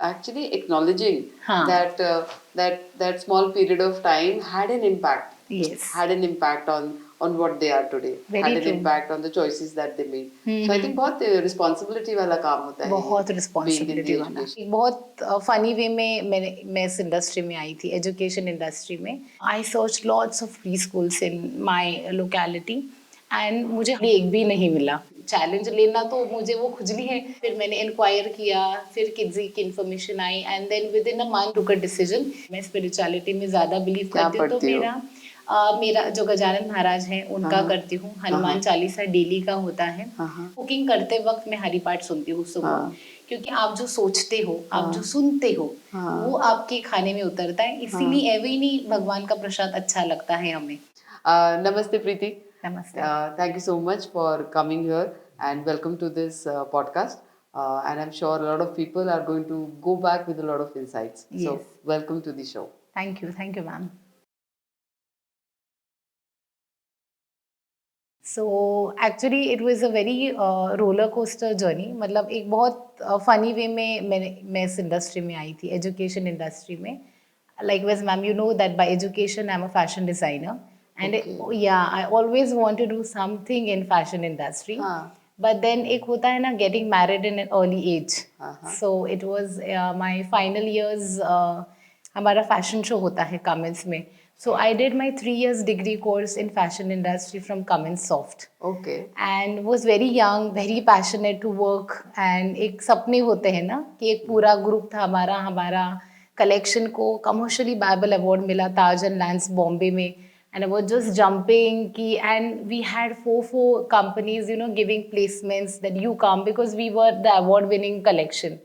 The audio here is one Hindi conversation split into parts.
actually acknowledging हाँ. that small period of time had an impact. Yes. Had an impact on what they are today. Very had an true. impact on the choices that they made. So I think बहुत responsibility वाला काम होता है. बहुत being in रिस्पॉन्सिबिलिटी the वाला. education. बहुत फनी वे में मैं इस इंडस्ट्री में आई थी, एजुकेशन इंडस्ट्री में. आई search lots of pre schools in my locality and मुझे एक भी नहीं मिला. चैलेंज लेना तो मुझे वो खुजली है. फिर मैंने इंक्वायर किया, फिर किड्जी की information I and then within a month took a decision. मैं स्पिरिचुअलिटी में ज़्यादा बिलीव करती हूँ, तो मेरा जो गजानन महाराज हैं उनका करती हूँ. हनुमान चालीसा डेली का होता है. कुकिंग करते वक्त मैं हरि पाठ सुनती हूँ सुबह, क्योंकि आप जो सोचते हो, आप जो सुनते हो, वो आपके खाने में उतरता है. इसीलिए एवं नहीं भगवान का प्रसाद अच्छा लगता है हमें. Namaste Preeti. Namaste. Thank you so much for coming here and welcome to this podcast. And I'm sure a lot of people are going to go back with a lot of insights. Yes. So welcome to the show. Thank you, ma'am. So actually it was a very roller coaster journey. मतलब एक बहुत फनी वे में मैं इस इंडस्ट्री में आई थी, एजुकेशन इंडस्ट्री में. Likewise, ma'am, you know that by education I'm a fashion designer, and I always want to do something in fashion industry. But then एक होता है ना, getting married in an early age. So it was my final years. हमारा फैशन शो होता है Cummins में. So I did my 3 years degree course in fashion industry from Cummins Soft. Okay. And was very young, very passionate to work. And एक सपने होते हैं ना कि एक पूरा ग्रुप था हमारा कलेक्शन को कमर्शियली बाइबल अवार्ड मिला ताज एंड लैंड्स बॉम्बे में. And I was just jumping and we had four companies, giving placements that you come because we were the award winning collection.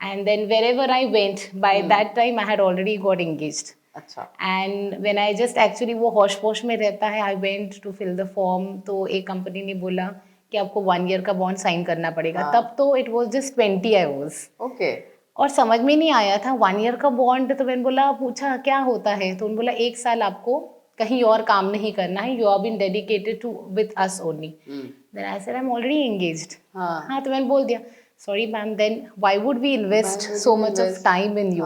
And then wherever I went, by that time I had already got engaged. अच्छा. And when I just actually वो होश पोश में रहता है, I went to fill the form. तो एक कंपनी ने बोला कि आपको 1 year का बॉन्ड साइन करना पड़ेगा. तब तो it was just 20 I was. Okay. और समझ में नहीं आया था 1 year का बॉन्ड. तो मैंने बोला, पूछा क्या होता है, तो उन्होंने बोला 1 साल आपको कहीं और काम नहीं करना है, you have been dedicated to with us only. Then I said I am already engaged. हाँ, तो मैंने बोल दिया sorry ma'am, then why would we invest so much of time in you.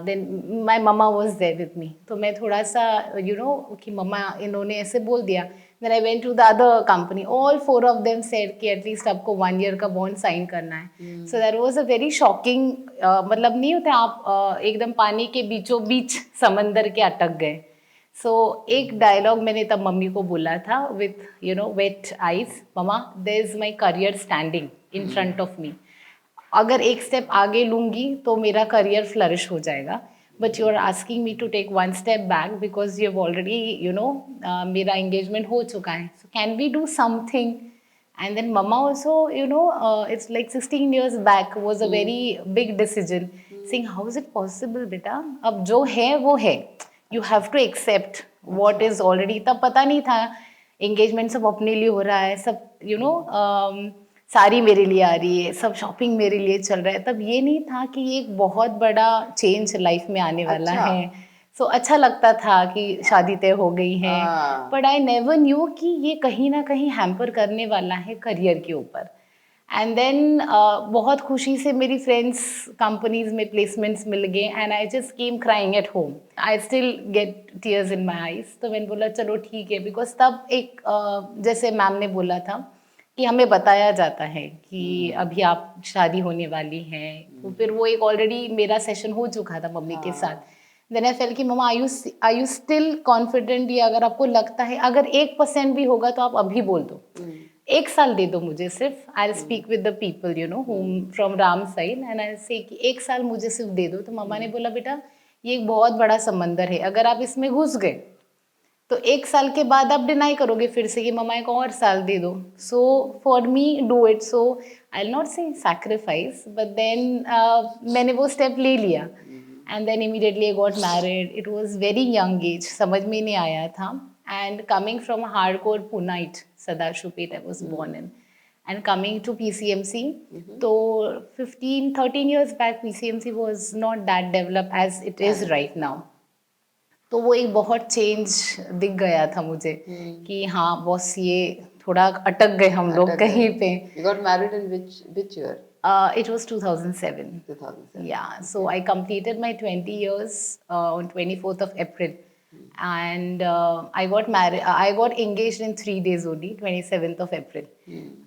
Then my mamma was there with me. तो मैं थोड़ा सा कि मम्मा इन्होंने ऐसे बोल दिया. Then I went to the other company. All 4 of them said कि एटलीस्ट आपको 1 year का बॉन्ड साइन करना है. So that was a very shocking. मतलब नहीं होता आप एकदम पानी के बीचों बीच समंदर के अटक गए. सो एक डायलॉग मैंने तब मम्मी को बोला था with wet eyes, mamma there is my career standing in front of me. अगर एक स्टेप आगे लूँगी तो मेरा करियर फ्लरिश हो जाएगा. But you are asking me to take 1 step back because you have already मेरा एंगेजमेंट हो चुका है. So can we do something. And then mama also, it's like 16 years back was a very big decision. Saying how is it possible beta, अब जो है वो है, you have to accept what is already. तब पता नहीं था engagement सब अपने लिए हो रहा है, सब सारी मेरे लिए आ रही है, सब शॉपिंग मेरे लिए चल रहा है. तब ये नहीं था कि ये एक बहुत बड़ा चेंज लाइफ में आने वाला है. सो अच्छा लगता था कि शादी तय हो गई है, बट आई नेवर न्यू कि ये कहीं ना कहीं हैम्पर करने वाला है करियर के ऊपर. एंड देन बहुत खुशी से मेरी फ्रेंड्स कंपनीज में प्लेसमेंट्स मिल गए and I just came crying at home. I still get tears in my eyes. तो मैंने बोला चलो ठीक है, बिकॉज तब एक जैसे मैम ने बोला था कि हमें बताया जाता है कि अभी आप शादी होने वाली है. तो फिर वो एक ऑलरेडी मेरा सेशन हो चुका था मम्मी के साथ. देन आई फेल कि मम्मा आई यू स्टिल कॉन्फिडेंट. ये अगर आपको लगता है अगर 1% भी होगा तो आप अभी बोल दो. 1 साल दे दो मुझे सिर्फ. I speak with the people home from Ram side and I से कि 1 साल मुझे सिर्फ दे दो. तो मम्मा ने बोला बेटा ये एक बहुत बड़ा समंदर है, अगर आप इसमें घुस गए तो 1 साल के बाद आप डिनाई करोगे फिर से कि मम्मा एक और साल दे दो. So for me do it. So I will not say sacrifice, but then मैंने वो स्टेप ले लिया. And then immediately I got married. It was very young age, समझ में नहीं आया था. And coming from hardcore Punite Sadashivpeth I was born in. And coming to PCMC, तो 13 years back PCMC was not that develop as it is right now. तो वो एक बहुत चेंज दिख गया था मुझे कि हाँ बॉस ये थोड़ा अटक गए हम लोग कहीं पे. You got married in which year? It was 2007. 2007. Yeah, so I completed my 20 years on 24th of April. And I got married. I got engaged in 3 days only, 27th of April.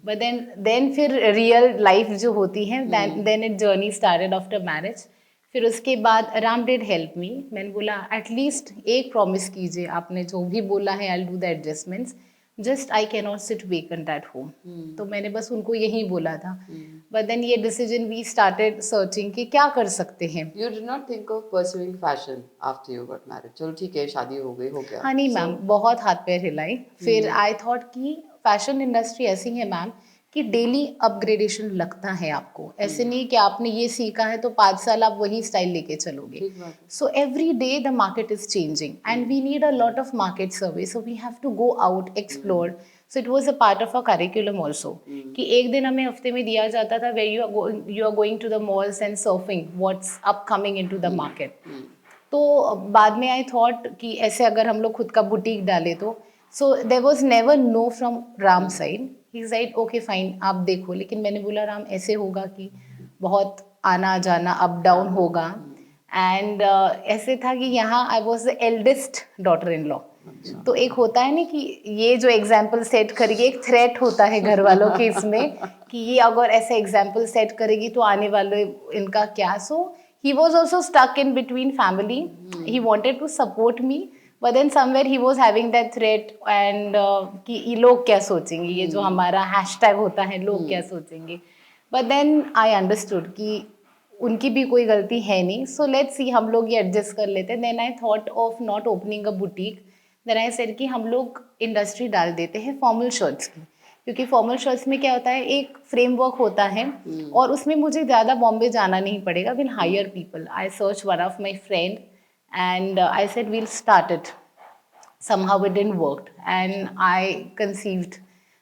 But then फिर real life जो होती है, then it journey started after marriage. फिर उसके बाद राम डिड हेल्प मी. मैंने बोला एटलीस्ट एक प्रॉमिस कीजिए, आपने जो भी बोला है I do the adjustments, just I can not sit vacant at home. तो मैंने बस उनको यही बोला था. बट देन ये डिसीजन वी स्टार्टेड सर्चिंग कि क्या कर सकते हैं. You did not think of pursuing fashion after you got married. चलो ठीक है, शादी हो गई, हो गया. हाँ नहीं मैम, बहुत हाथ पैर हिलाई. फिर आई थॉट कि फैशन इंडस्ट्री ऐसी है मैम कि डेली अपग्रेडेशन लगता है आपको. ऐसे नहीं कि आपने ये सीखा है तो 5 साल आप वही स्टाइल लेके चलोगे. ठीक बात है. So every day the market is changing and we need a lot of market survey. So we have to go out, explore. So it was a part of a curriculum also कि एक दिन हमें हफ्ते में दिया जाता था where you are going to the malls and surfing what's up coming in to the market. तो बाद में आई थॉट कि ऐसे अगर हम लोग खुद का बुटीक डाले तो. So there was never no from Ram side. He said okay fine आप देखो. लेकिन मैंने बोला राम ऐसे होगा कि बहुत आना जाना अप डाउन होगा. एंड ऐसे था कि यहाँ I was the eldest daughter in law. तो एक होता है ना कि ये जो एग्जाम्पल सेट करेगी, एक थ्रेट होता है घर वालों के इसमें कि ये अगर ऐसे एग्जाम्पल सेट करेगी तो आने वाले इनका क्या. सो he was also stuck in between family. He wanted to support me, but then somewhere he was having that threat and कि ये लोग क्या सोचेंगे, ये जो हमारा hashtag होता है लोग क्या सोचेंगे. But then I understood कि उनकी भी कोई गलती है नहीं. So let's see, हम लोग ये adjust कर लेते हैं. Then I thought of not opening a boutique. Then I said कि हम लोग इंडस्ट्री डाल देते हैं फॉर्मल शर्ट्स की. क्योंकि फॉर्मल शर्ट्स में क्या होता है, एक फ्रेमवर्क होता है और उसमें मुझे ज़्यादा बॉम्बे जाना नहीं पड़ेगा. Will hire people. I search one of my friend and I said will start it. Somehow it didn't work and I conceived.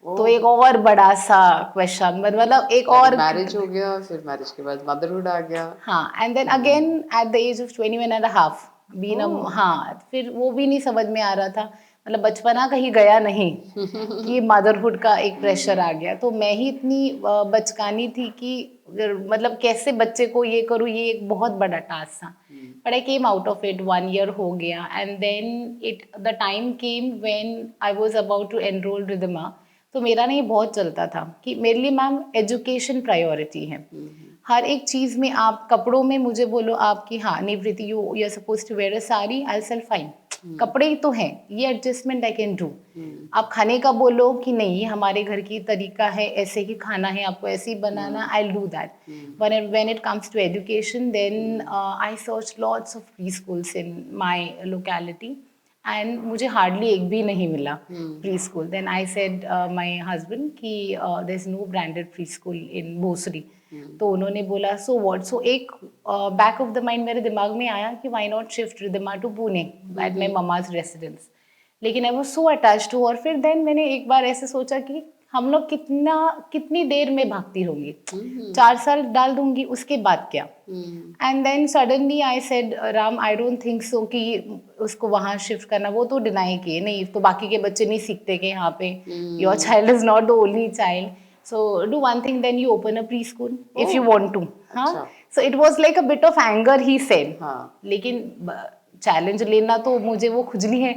तो एक और बड़ा सा क्वेश्चन, मतलब एक और मैरिज हो गया, फिर मैरिज के बाद मदरहुड आ गया. हाँ. And then again at the age of 21 and half been. हाँ, फिर वो भी नहीं समझ में आ रहा था, मतलब बचपना कहीं गया नहीं कि मदरहुड का एक प्रेशर आ गया. तो मैं ही इतनी बचकानी थी कि मतलब कैसे बच्चे को ये करूँ, ये एक बहुत बड़ा टास्क था. But I came out of it. 1 year हो गया and then the time came when I was about to enrol Ridhma. तो मेरा नहीं बहुत चलता था कि मेरे लिए मैम एजुकेशन प्रायोरिटी है. हर एक चीज़ में आप कपड़ों में मुझे बोलो आपकी हाँ नहीं Preeti you are suppose to wear a sari, I sell fine. कपड़े ही तो हैं, ये एडजस्टमेंट आई कैन डू. आप खाने का बोलो कि नहीं ये हमारे घर की तरीका है, ऐसे ही खाना है, आपको ऐसे ही बनाना, I do that. When it comes to education then I search lots of pre schools in my locality and मुझे हार्डली एक भी नहीं मिला pre school. Then I said my husband that there is no branded pre school in Bhosari. तो उन्होंने बोला सो व्हाट. सो एक बैक ऑफ द माइंड मेरे दिमाग में आया कि why not shift Ridhma to Pune at my mama's residence. लेकिन I was so attached to. और फिर देन मैंने एक बार ऐसे सोचा कि हम लोग कितनी देर में भागती होंगी. 4 साल डाल दूंगी, उसके बाद क्या. And then suddenly I said Ram I don't think so कि उसको वहाँ शिफ्ट करना. वो तो डिनाई किए नहीं, तो बाकी के बच्चे नहीं सीखते कि यहाँ पे your child is not the only child. So do one thing, then you open a preschool if you want to. हाँ. So it was like a bit of anger he said. हाँ. लेकिन चैलेंज लेना तो मुझे वो खुजली है.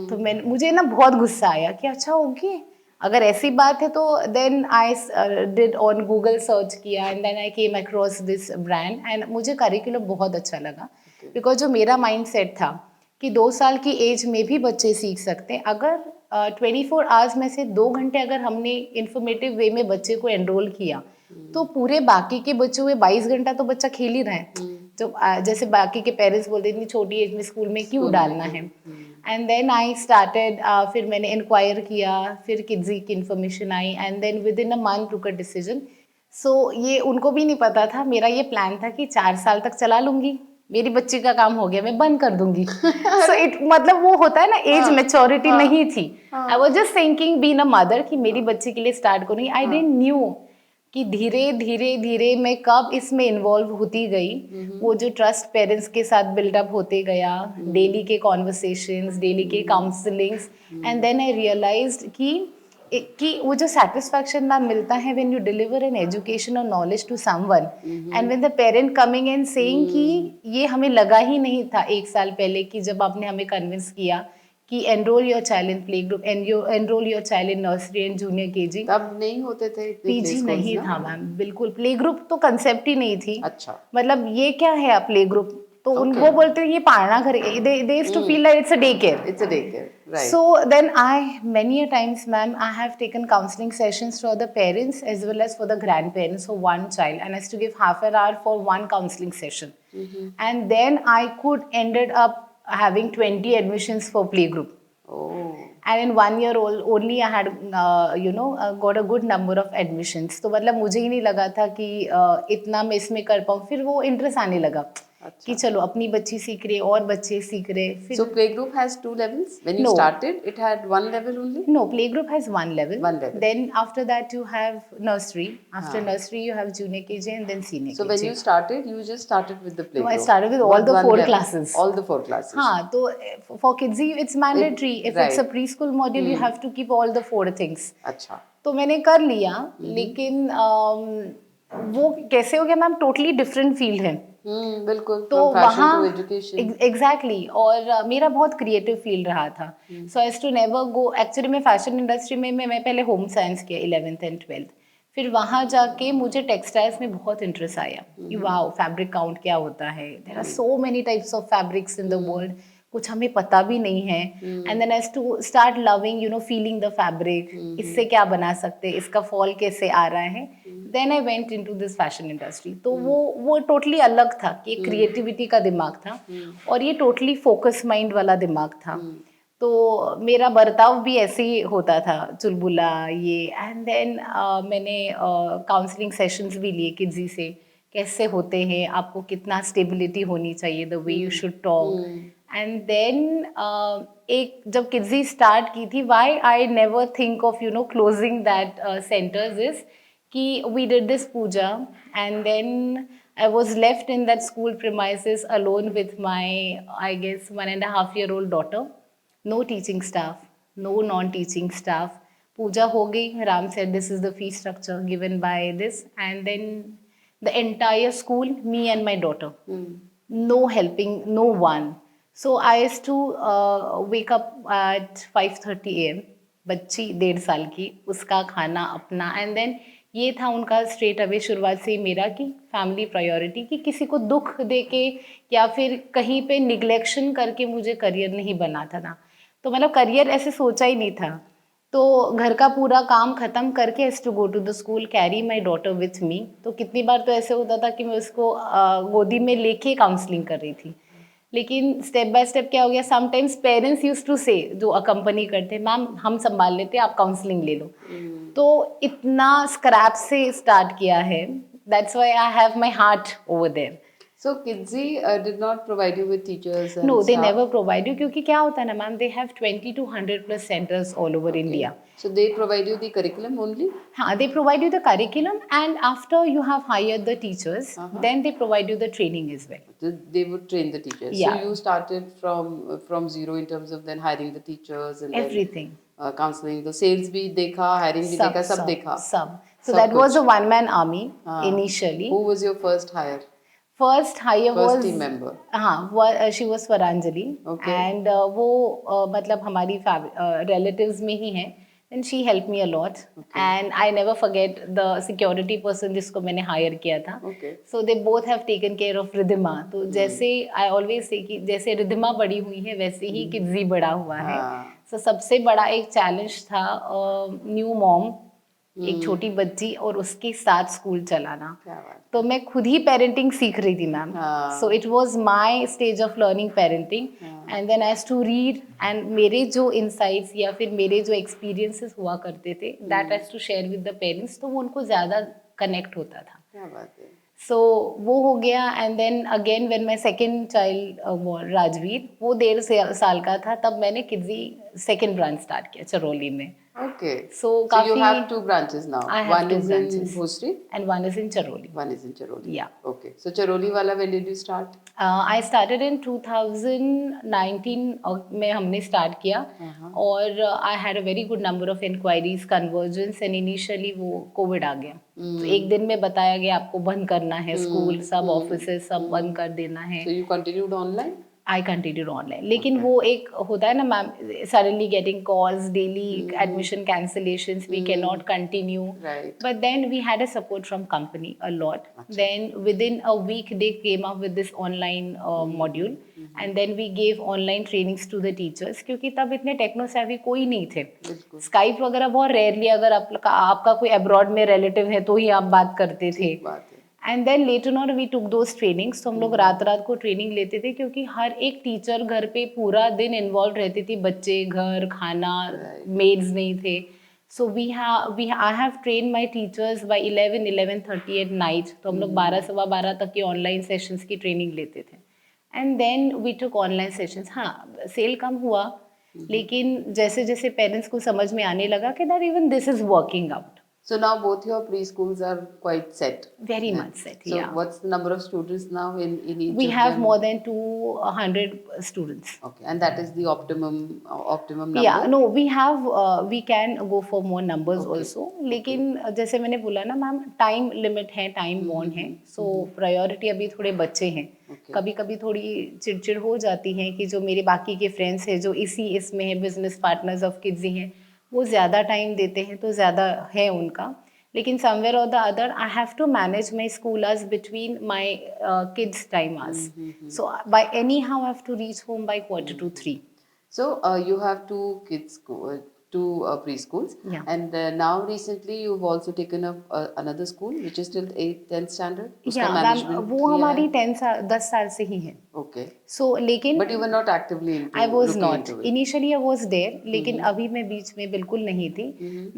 तो मुझे ना बहुत गुस्सा आया कि अच्छा ओके अगर ऐसी बात है तो. Then I did on Google search किया and then I came across this brand and मुझे करिकुलम बहुत अच्छा लगा. बिकॉज जो मेरा माइंड सेट था कि 2 साल की एज में भी बच्चे सीख सकते हैं. अगर 24 आवर्स में से 2 घंटे अगर हमने इंफॉर्मेटिव वे में बच्चे को एनरोल किया तो पूरे बाकी के बच्चों में 22 घंटा तो बच्चा खेल ही रहा है. तो जैसे बाकी के पेरेंट्स बोलते इतनी छोटी एज में स्कूल में क्यों डालना है. And then I started. फिर मैंने इंक्वायर किया, फिर किड्जी की information I and then within a month took a decision. So ये उनको भी नहीं पता था. मेरा ये प्लान था कि 4 साल तक चला लूंगी, मेरी बच्ची का काम हो गया मैं बंद कर दूंगी. सो इट मतलब वो होता है ना एज मैच्योरिटी नहीं थी. I was just thinking being a mother कि मेरी बच्ची के लिए स्टार्ट करूंगी. आई डिडंट न्यू कि धीरे धीरे धीरे मैं कब इसमें इन्वॉल्व होती गई. वो जो ट्रस्ट पेरेंट्स के साथ बिल्डअप होते गया, डेली के कॉन्वर्सेशंस, डेली के counsellings and then I realised कि कि वो जो सेटिस्फैक्शन मैम मिलता है when you deliver an education और knowledge to someone and when the parent coming and saying कि ये हमें लगा ही नहीं था एक साल पहले कि जब आपने हमें कन्विंस किया कि enrol your child in play group and you enrol your child in nursery and junior KG. तब नहीं होते थे इतने play पीजी schools नहीं ना? था मैम, बिल्कुल प्ले ग्रुप तो कंसेप्ट ही नहीं थी। अच्छा। मतलब ये क्या है प्ले ग्रुप, तो Okay. वो बोलते हैं ये पालना घर, they used to feel like it's a daycare. It's a daycare, right? So then many a times, ma'am, I have taken counseling sessions for the parents as well as for the grandparents for one child, and I used to give half an hour for one counseling session. And then I could ended up having 20 admissions for playgroup. Oh. And in 1 year old only I had got a good number of admissions. तो मतलब मुझे ही नहीं लगा था कि इतना मैं इसमें कर पाऊँ। फिर वो इंटरेस्ट आने लगा कि चलो अपनी बच्ची सीख रही है और बच्चे सीख रहे। फिर So playgroup has 2 levels. When you No. started, it had 1 level only. no, playgroup has one level. One level. Then after that you have nursery. After nursery you have junior KG and then senior So KG. when you started, you just started with the playgroup. I started with all the 4 classes. All the 4 classes. हाँ, तो for kids it's mandatory. If it's a preschool module, you have to keep all the 4 things. अच्छा. तो मैंने कर लिया, लेकिन वो कैसे हो गया मैम, टोटली डिफरेंट फील्ड है। बिल्कुल। तो From fashion वहाँ to education. एग्जैक्टली और मेरा बहुत क्रिएटिव फील्ड रहा था। सो आई टू नेवर गो, एक्चुअली मैं फैशन इंडस्ट्री में मैं पहले होम साइंस किया 11th एंड 12th। फिर वहाँ जाके मुझे टेक्सटाइल्स में बहुत इंटरेस्ट आया कि वाओ फैब्रिक काउंट क्या होता है, there are so many types of fabrics in the world, कुछ हमें पता भी नहीं है। And then I to start loving feeling the fabric, इससे क्या बना सकते हैं, इसका फॉल कैसे आ रहा है। Then I went into this fashion industry. तो वो टोटली अलग था कि क्रिएटिविटी का दिमाग था और ये टोटली फोकस माइंड वाला दिमाग था। तो मेरा बर्ताव भी ऐसे ही होता था, चुलबुला ये। एंड देन मैंने काउंसलिंग सेशंस भी लिए किड्जी से, कैसे होते हैं, आपको कितना स्टेबिलिटी होनी चाहिए, the way you should talk. And then एक जब किड्जी स्टार्ट की थी, why I never think of closing that centres is कि we did this puja and then I was left in that school premises alone with my, I guess, 1.5-year-old daughter. No teaching staff, no non-teaching staff. Puja ho gayi, Ram said this is the fee structure given by this, and then the entire school, me and my daughter. No helping, no one. So I used to wake up at 5:30 a.m. बच्ची 1.5 साल की, उसका खाना अपना। एंड देन ये था उनका स्ट्रेट अवे शुरुआत से ही मेरा कि फैमिली प्रायोरिटी, कि किसी को दुख दे के या फिर कहीं पे निग्लेक्शन करके मुझे करियर नहीं बनाता था। तो मतलब करियर ऐसे सोचा ही नहीं था। तो घर का पूरा काम ख़त्म करके has to go to the school, carry my daughter with me. तो कितनी बार तो ऐसे होता था कि मैं उसको गोदी में लेके काउंसलिंग कर रही थी। लेकिन स्टेप बाय स्टेप क्या हो गया, समटाइम्स पेरेंट्स यूज टू से, जो अकम्पनी करते, मैम हम संभाल लेते, आप काउंसलिंग ले लो। तो इतना स्क्रैप से स्टार्ट किया है, that's why I have my heart over there. So Kidsy did not provide you with teachers and No, they staff? never provide you, क्योंकि क्या होता है ना ma'am, they have 20 to 100+ centers all over India. So they provide you the curriculum only? हाँ, they provide you the curriculum, and after you have hired the teachers, then they provide you the training as well. They would train the teachers. Yeah. So you started from zero in terms of then hiring the teachers and Everything. then counseling, the sales भी देखा, hiring भी देखा, सब देखा. सब. So सब that was कुछ. a one-man army initially. Who was your first hire? First hire First was team member. हाँ, she was Swaranjali. Okay. And वो मतलब हमारी relatives में ही हैं. Then she helped me a lot. Okay. And I never forget the security person जिसको मैंने hire किया था. Okay. So they both have taken care of Ridhima. तो जैसे I always say कि जैसे रिधिमा बड़ी हुई है वैसे ही किड्जी बड़ा हुआ है. So सबसे बड़ा एक challenge था न्यू मॉम, एक छोटी बच्ची और उसके साथ स्कूल चलाना। तो मैं खुद ही पेरेंटिंग सीख रही थी ma'am. So it was my stage of learning parenting, and then I have to read, and मेरे जो इनसाइट्स या फिर मेरे जो एक्सपीरियंसेस हुआ करते थे, that has to share with the parents, तो वो उनको ज़्यादा कनेक्ट होता था। क्या बात है। सो वो हो गया। And then again when my second child Rajveer, वो 1.5 साल का था, तब मैंने किड्जी सेकंड ब्रांच स्टार्ट किया चरौली में। Okay. So So you काफी have two branches now. I have One two is branches. in Bhosri, and one is in Charoli. one is in Charoli. Yeah. Okay. So Charoli wala, when did you start? I started in 2019 में हमने start किया और I had a very good number of inquiries, conversions and initially वो COVID आ गया तो एक दिन में बताया गया आपको बंद करना है स्कूल सब ऑफिसेस सब बंद कर देना है. So you continued online? I continued online. लेकिन वो एक होता है ना ma'am suddenly getting calls daily admission cancellations we cannot continue. Right. But then we had a support from company a lot. Then within a week they came up with this online module and then we gave online trainings to the teachers क्योंकि तब इतने टेक्नो savvy कोई नहीं थे. Skype वगैरह बहुत rarely अगर आपका कोई abroad में relative है तो ही आप बात करते थे. बात है. And then later on we took those trainings तो हम लोग रात रात को ट्रेनिंग लेते थे क्योंकि हर एक टीचर घर पे पूरा दिन इन्वॉल्व रहती थी बच्चे घर खाना मेड्स नहीं थे so I have train my teachers by 11:30 at night तो हम लोग 12 तक की ऑनलाइन सेशंस की ट्रेनिंग लेते थे and then we took online sessions. हाँ सेल कम हुआ लेकिन जैसे जैसे पेरेंट्स को समझ में आने लगा कि that even this is working out. So now both your preschools are quite set. Very much set. So yeah. what's the number of students now in each? We of have them? more than 200 students. Okay, and that is the optimum number. Yeah, no, we can go for more numbers also. लेकिन जैसे मैंने बोला ना मैम टाइम लिमिट है टाइम बॉन्ड है सो प्रायोरिटी अभी थोड़े बच्चे हैं. कभी कभी थोड़ी चिड़चिड़ हो जाती है कि जो मेरे बाकी के फ्रेंड्स हैं जो इसमें है बिजनेस पार्टनर्स ऑफ किड्स ही हैं वो ज़्यादा टाइम देते हैं तो ज़्यादा है उनका. लेकिन somewhere or the other I have to manage my school hours between my kids time hours so by anyhow I have to reach home by 2:45. So you have two kids, two preschools, Yeah. and now recently you've also taken up another school which is till 8th 10th standard. उसका Yeah, मैम management वो किया हमारी है? 10 साल से ही है. Okay. सो लेकिन But you were not actively into I was looking not into it. Initially I was there लेकिन अभी मैं बीच में बिल्कुल नहीं थी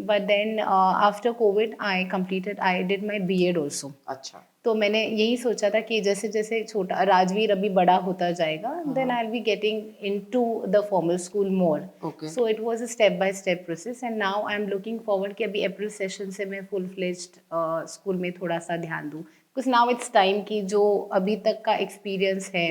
but then after Covid I did my BEd also. अच्छा. तो मैंने यही सोचा था कि जैसे जैसे छोटा राजवीर अभी बड़ा होता जाएगा then I will be getting into the formal school more. Okay. So it was a step by step process and now I am looking forward कि अभी अप्रैल सेशन से मैं फुल फ्लेज्ड स्कूल में थोड़ा सा ध्यान दूँ बिकॉज नाउ इट्स टाइम कि जो अभी तक का एक्सपीरियंस है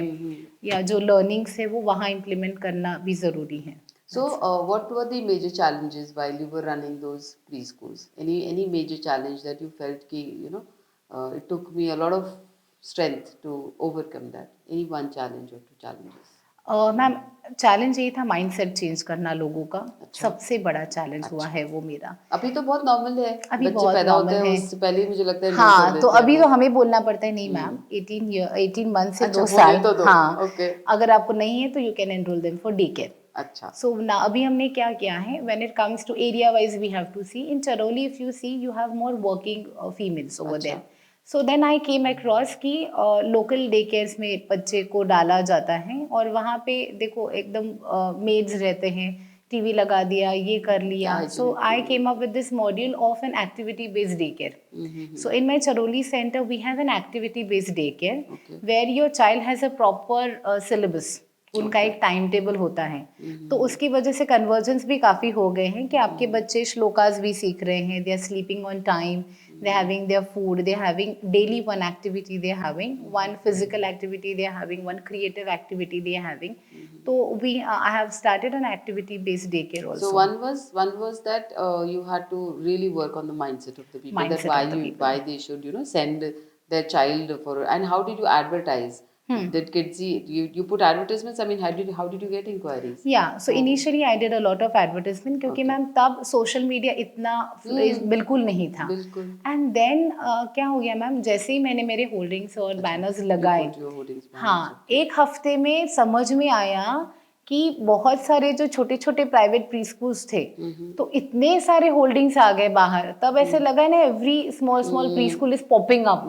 या जो लर्निंग्स है वो वहाँ इम्प्लीमेंट करना भी ज़रूरी है. So, what were the major challenges while you were running those preschools? Any major challenge that you felt ki, it took me a lot of strength to overcome that? Any one challenge or two challenges? Ma'am challenge यही था माइंडसेट चेंज करना लोगों का. सबसे बड़ा चैलेंज हुआ है वो मेरा. अभी तो बहुत नॉर्मल है. अभी बच्चे बहुत पैदा होते normal हैं है. उससे पहले ही मुझे लगता है हाँ तो अभी तो हमें बोलना पड़ता है नहीं मैम 18 मंथ से 2 साल. हाँ okay. अगर आपको नहीं है तो you can enrol them for day care. अच्छा. सो ना अभी हमने क्या किया है when it comes to area wise we have to see in Charholi if you see you have more working females over there. So then I came across कि लोकल डे केयर्स में बच्चे को डाला जाता है और वहाँ पे देखो एकदम मेड्स रहते हैं टीवी लगा दिया ये कर लिया. So I came up with this module of an activity based day care. So in my Charoli center we have an activity based daycare where your child has a proper syllabus. उनका एक टाइम टेबल होता है तो उसकी वजह से कन्वर्जेंस भी काफ़ी हो गए हैं कि आपके बच्चे श्लोकास भी सीख रहे हैं. They are sleeping on time, they are having their food, they are having daily one activity, they are having one physical activity, they are having one creative activity, they are having. तो I have started an activity based day care also. So one was that you had to really work on the mindset of the people, Mindset that of the people. why they should send their child for. And how did you advertise? Did kids see you put advertisements? I mean, how did you get inquiries? Yeah, so initially I did a lot of advertisement क्योंकि मैम तब सोशल मीडिया इतना बिल्कुल नहीं था. बिल्कुल. एंड देन क्या हो गया मैम जैसे ही मैंने मेरे होल्डिंग्स और बैनर्स लगाए हाँ एक हफ्ते में समझ में आया कि बहुत सारे जो छोटे छोटे प्राइवेट प्री स्कूल्स थे तो इतने सारे होल्डिंग्स आ गए बाहर. तब ऐसे लगा ना every small pre school is popping up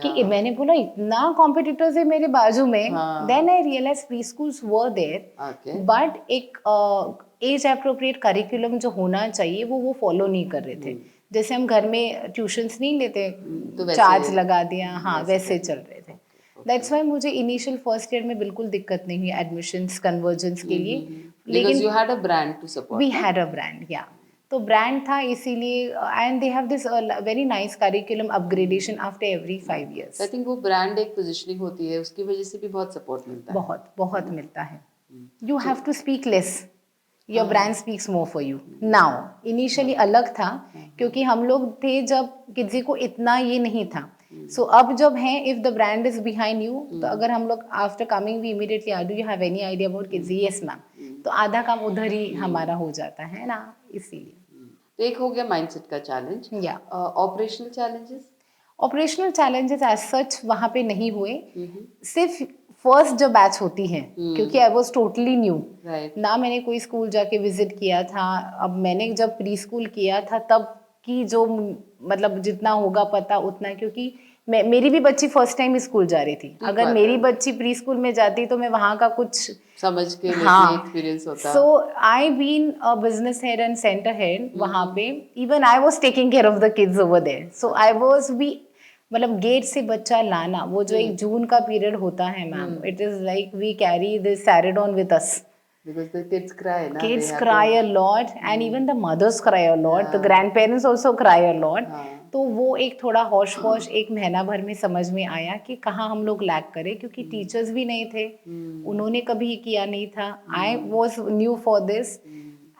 कि मैंने बोला इतना कॉम्पिटिटर्स है मेरे बाजू में. Then I realize pre schools were there but एक एज अप्रोप्रिएट करिकुलम जो होना चाहिए वो फॉलो नहीं कर रहे थे. जैसे हम घर में ट्यूशंस नहीं लेते चार्ज लगा दिया हाँ वैसे चल रहे थे. दैट्स वाई मुझे इनिशियल फर्स्ट ईयर में बिल्कुल दिक्कत नहीं हुई एडमिशंस कन्वर्जेंस के लिए. लेकिन you had a brand to support. We had a brand, yeah. तो ब्रांड था इसीलिए, and they have this very nice curriculum upgradation after every 5 years. I think वो ब्रांड एक पोजिशनिंग होती है, उसकी वजह से भी बहुत सपोर्ट मिलता है। बहुत बहुत मिलता है. You have to speak less, your brand speaks more for you now. Initially अलग था क्योंकि हम लोग थे जब किसी को इतना ये नहीं था. सो अब जब है, if the brand is behind you, तो अगर हम लोग after coming we immediately do you have any idea about Kidzee, yes ma'am, तो आधा काम उधर ही हमारा हो जाता है ना, इसीलिए. तो एक हो गया माइंडसेट का चैलेंज। या operational challenges? Operational challenges as such वहाँ पे नहीं हुए. सिर्फ फर्स्ट जो बैच होती है, क्योंकि I was totally new, right. ना मैंने कोई स्कूल जाके विजिट किया था. अब मैंने जब प्री स्कूल किया था तब की जो मतलब जितना होगा पता उतना, क्योंकि मेरी भी बच्ची फर्स्ट टाइम स्कूल जा रही थी. अगर बात मेरी है। बच्ची प्री स्कूल में जाती तो मैं वहाँ का कुछ समझ के लेके हाँ. एक्सपीरियंस होता। So I been a business head and centre head वहाँ पे. Even I was taking care of the kids over there. So I was be, मतलब गेट से बच्चा लाना, वो जो एक जून का पीरियड होता है ma'am, it is like we carry this Saridon with us. Because the kids cry, na? Kids They have cry to- a lot and even the mothers cry a lot. The grandparents also cry a lot. तो वो एक थोड़ा हौश पौश एक महीना भर में समझ में आया कि कहाँ हम लोग लैक करें, क्योंकि टीचर्स भी नहीं थे, उन्होंने कभी किया नहीं था. I was new for this.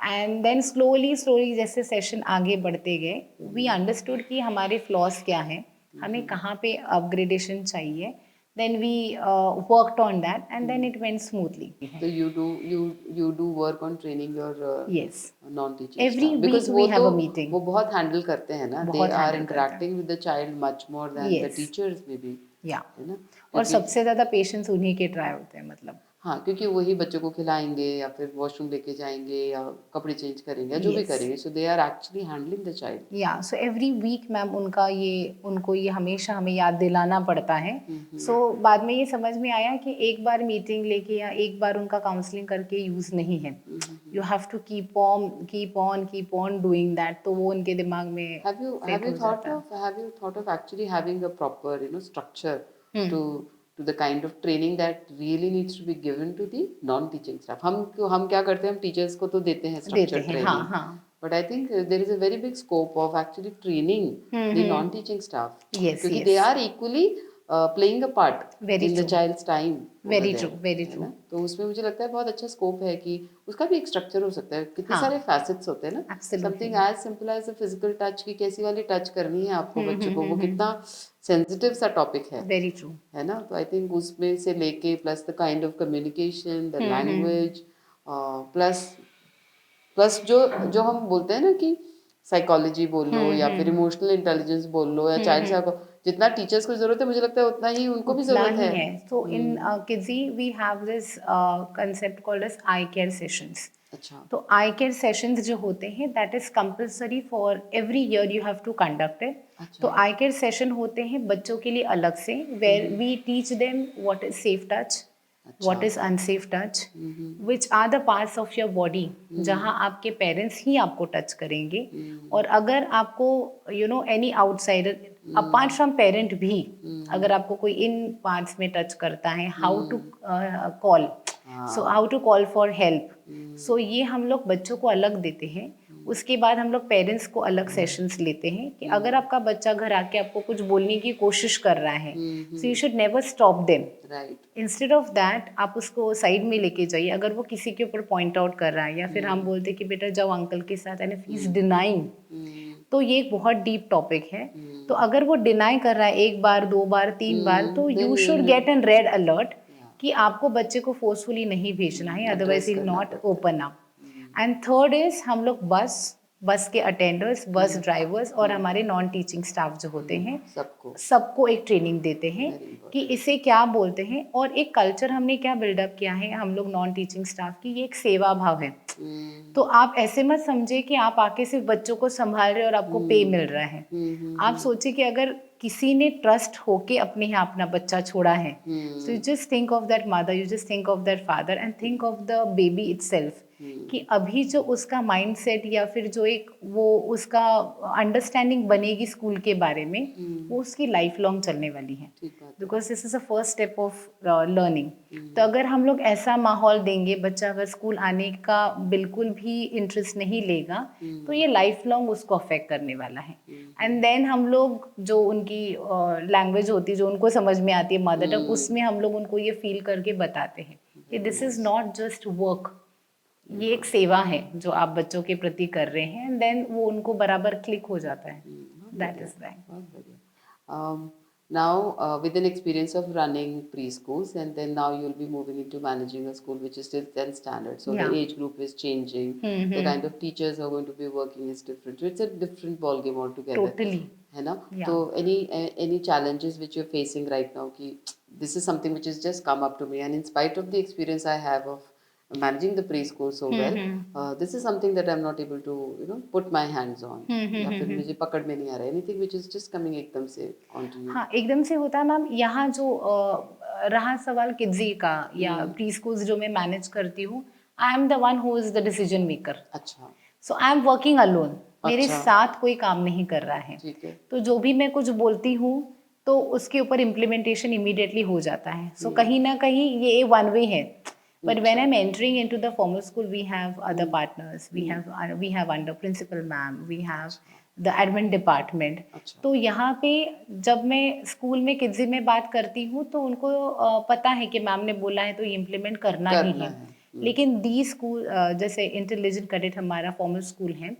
And then slowly slowly जैसे सेशन आगे बढ़ते गए, वी अंडरस्टूड कि हमारे फ्लॉज क्या हैं, हमें कहाँ पे अपग्रेडेशन चाहिए. Then we worked on that and then it went smoothly. So you do work on training your Yes. non-teaching Every staff. week Because we वो have तो a meeting. वो बहुत हैंडल करते हैं ना. They बहुत are handle करते हैं. interacting with the child much more than the Yes. teachers maybe. Yeah. है ना. और क्योंकि- सबसे ज्यादा पेशेंस उन्हीं के ट्राई होते हैं, मतलब हाँ, क्योंकि वही बच्चों को खिलाएंगे या फिर वॉशरूम लेके जाएंगे या कपड़े चेंज करेंगे या जो भी Yes. करेंगे. So they are actually handling the child. या सो एवरी वीक मैम उनको ये हमेशा हमें याद दिलाना पड़ता है. सो बाद में ये समझ में आया कि एक बार मीटिंग लेके या एक बार उनका काउंसलिंग करके यूज नहीं है. You have to keep on doing that. तो वो उनके दिमाग में Have you thought of actually having a proper structure to the kind of training that really needs to be given to the non-teaching staff? हम क्या करते हैं, हम टीचर्स को तो देते हैं structured training. हाँ हाँ. But I think there is a very big scope of actually training the non-teaching staff. Yes, क्योंकि yes. they are equally playing a part Very in the true. child's time. Very over there, true, very है true. ना? तो उसमें मुझे लगता है बहुत अच्छा स्कोप है कि उसका भी एक स्ट्रक्चर हो सकता है. कितने हाँ. सारे फैसेट्स होते हैं ना. Absolutely. Something as simple as a physical touch की कैसी वाली टच करनी है आपको बच्चे को, वो कितना सेंसिटिव सा टॉपिक है. Very true. है ना. तो आई थिंक उसमें से लेके plus the kind of communication, the language, plus जो हम बोलते हैं ना कि साइकोलॉजी बोल लो या फिर इमोशनल इंटेलिजेंस बोल लो या चाइल्ड साइको, जितना टीचर्स को जरूरत है मुझे लगता है उतना ही उनको भी जरूरत है. So in Kidzi we have this concept called as eye care sessions. अच्छा. तो आई केयर सेशंस जो होते हैं that is compulsory for every year, you have to conduct it. तो आई केयर सेशन होते हैं बच्चों के लिए अलग से, where we teach them what is safe touch, what is unsafe touch, which are the parts of your body जहाँ आपके पेरेंट्स ही आपको टच करेंगे. और अगर आपको any outsider apart from parent भी अगर आपको कोई इन पार्ट्स में टच करता है, how to call, so how to call for help. So ये हम लोग बच्चों को अलग देते हैं. उसके बाद हम लोग पेरेंट्स को अलग सेशंस लेते हैं कि अगर आपका बच्चा घर आके आपको कुछ बोलने की कोशिश कर रहा है, so you should never stop them. Instead of that आप उसको साइड में लेके जाइए. अगर वो किसी के ऊपर पॉइंट आउट कर रहा है या फिर हम बोलते कि बेटा जाओ अंकल के साथ, and if he is denying, तो ये एक बहुत डीप टॉपिक है. तो अगर वो डिनाई कर रहा है एक बार, दो बार, तीन बार, तो you should get an red alert कि आपको बच्चे को फोर्सफुली नहीं भेजना है, otherwise he will not open up. And third is हम लोग बस के अटेंडर्स, बस ड्राइवर्स और हमारे नॉन टीचिंग स्टाफ जो होते हैं सबको एक ट्रेनिंग देते हैं कि इसे क्या बोलते हैं. और एक कल्चर हमने क्या बिल्डअप किया है हम लोग नॉन टीचिंग स्टाफ की, ये एक सेवा भाव है. तो आप ऐसे मत समझे कि आप आके सिर्फ बच्चों को संभाल रहे हो और आपको पे मिल रहा है. आप सोचिए कि अगर किसी ने ट्रस्ट होके अपने यहाँ अपना बच्चा छोड़ा है, so you just think of that mother, you just think of that father and think of the baby itself कि अभी जो उसका माइंडसेट या फिर जो एक वो उसका अंडरस्टैंडिंग बनेगी स्कूल के बारे में, वो उसकी लाइफ लॉन्ग चलने वाली है, ठीक बात है। Because this is a first step of learning. तो अगर हम लोग ऐसा माहौल देंगे, बच्चा अगर स्कूल आने का बिल्कुल भी इंटरेस्ट नहीं लेगा, तो ये लाइफ लॉन्ग उसको अफेक्ट करने वाला है। एंड देन हम लोग जो उनकी लैंग्वेज होती है, जो उनको समझ में आती है मदर टंग, उसमें हम लोग उनको ये फील करके बताते हैं कि this is not just work, ये एक सेवा है जो आप बच्चों के प्रति कर रहे हैं, एंड देन वो उनको बराबर क्लिक हो जाता है। That is that. बहुत बढ़िया। Now, with an experience of running preschools, and then now you'll be moving into managing a school which is still 10 standard. So Yeah. the age group is changing. The kind of teachers who are going to be working is different. So it's a different ball game altogether. Totally. है ना? Yeah. So any challenges which you're facing right now? कि this is something which has just come up to me, and in spite of the experience I have of managing the preschool so well, this is something that I'm not able to put my hands on, या फिर मुझे पकड़ में नहीं आ रहा है, anything which is just coming एकदम से onto you. हाँ, एकदम से होता है मैम। यहाँ जो रहा सवाल किड्जी का या प्री स्कूल्स जो मैं मैनेज करती हूँ, I am the one who is the decision maker. अच्छा, सो आई एम वर्किंग अलोन, मेरे साथ कोई काम नहीं कर रहा है। ठीक है। तो जो भी मैं कुछ बोलती हूँ तो उसके ऊपर इम्प्लीमेंटेशन इमीडिएटली हो जाता है। सो कहीं ना कहीं ये वन वे है। But when I'm entering into the formal school, we have other partners. We have under principal ma'am. We have the admin department. तो यहाँ पे जब मैं स्कूल में किड्जी में बात करती हूँ तो उनको पता है कि मैम ने बोला है तो ये इम्प्लीमेंट करना ही है। लेकिन दी स्कूल जैसे इंटेलिजेंट कैडेट हमारा फॉर्मल स्कूल है,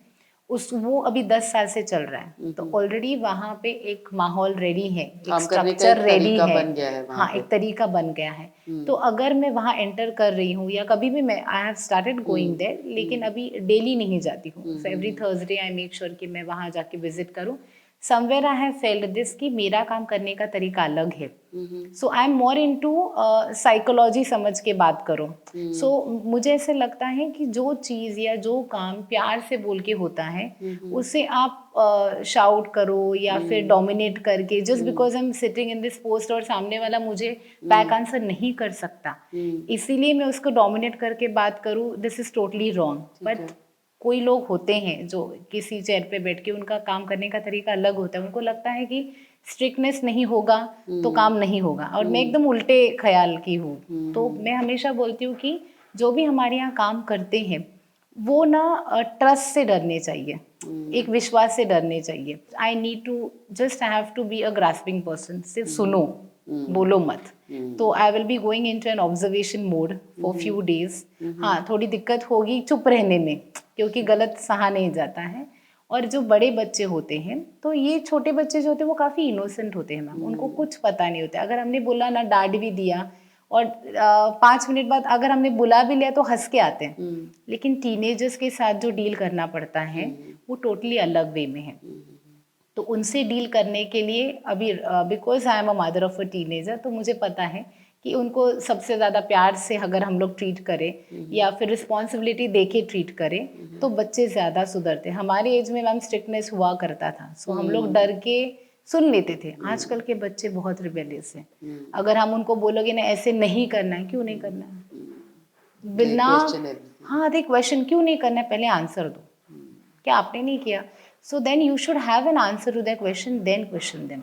वो अभी 10 साल से चल रहा है, तो ऑलरेडी वहाँ पे एक माहौल रेडी है, एक स्ट्रक्चर रेडी है। हाँ, एक तरीका बन गया है। तो अगर मैं वहाँ एंटर कर रही हूँ या कभी भी मैं I have started going there, लेकिन अभी डेली नहीं जाती हूँ। So every Thursday I make sure कि मैं वहाँ जाके विजिट करूँ। Somewhere I have felt this कि मेरा काम करने का तरीका अलग है। So I am more into psychology समझ के बात करो। सो मुझे ऐसे लगता है कि जो चीज़ या जो काम प्यार से बोल के होता है, उसे आप शाउट करो या फिर डोमिनेट करके, just because I am sitting in this post और सामने वाला मुझे बैक आंसर नहीं कर सकता, इसीलिए मैं उसको डोमिनेट करके बात करूँ, this is totally wrong. But कोई लोग होते हैं जो किसी चेयर पे बैठ के उनका काम करने का तरीका अलग होता है, उनको लगता है कि स्ट्रिक्टनेस नहीं होगा तो काम नहीं होगा, और मैं एकदम उल्टे ख्याल की हूँ। तो मैं हमेशा बोलती हूँ कि जो भी हमारे यहाँ काम करते हैं वो ना ट्रस्ट से डरने चाहिए, एक विश्वास से डरने चाहिए। I need to just I have to be a grasping person, सिर्फ सुनो, बोलो मत। तो I will be going into an observation mode for few days. हाँ, थोड़ी दिक्कत होगी चुप रहने में, क्योंकि गलत सहा नहीं जाता है। और जो बड़े बच्चे होते हैं, तो ये छोटे बच्चे जो होते हैं वो काफ़ी इनोसेंट होते हैं मैम, उनको कुछ पता नहीं होता। अगर हमने बोला ना, डांट भी दिया और 5 मिनट बाद अगर हमने बुला भी लिया तो हंस के आते हैं। लेकिन टीनेजर्स के साथ जो डील करना पड़ता है वो टोटली अलग वे में है। तो उनसे डील करने के लिए अभी because I am a mother of a teenager, तो मुझे पता है कि उनको सबसे ज़्यादा प्यार से अगर हम लोग ट्रीट करें या फिर रिस्पॉन्सिबिलिटी दे के ट्रीट करें तो बच्चे ज़्यादा सुधरते। हमारे एज में मैम स्ट्रिक्टनेस हुआ करता था, सो हम लोग डर के सुन लेते थे। आजकल के बच्चे बहुत रिबेलियस हैं। अगर हम उनको बोलोगे ना ऐसे नहीं करना है, क्यों नहीं करना है बिना, हाँ दे क्वेश्चन, क्यों नहीं करना है, पहले आंसर दो, क्या आपने नहीं किया? So then you should have an answer to that question, then question them.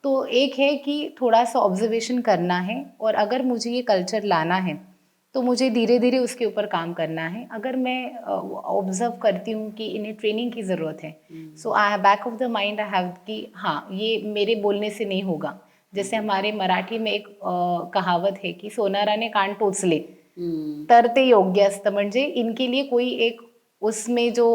तो एक है कि थोड़ा सा ऑब्जर्वेशन करना है, और अगर मुझे ये कल्चर लाना है तो मुझे धीरे धीरे उसके ऊपर काम करना है। अगर मैं ऑब्जर्व करती हूँ कि इन्हें ट्रेनिंग की ज़रूरत है, so I back of the mind I have कि हाँ ये मेरे बोलने से नहीं होगा। जैसे हमारे मराठी में एक कहावत है कि सोनाराने कान टोचले तर ते योग्य असतं, म्हणजे इनके लिए कोई एक उसमें जो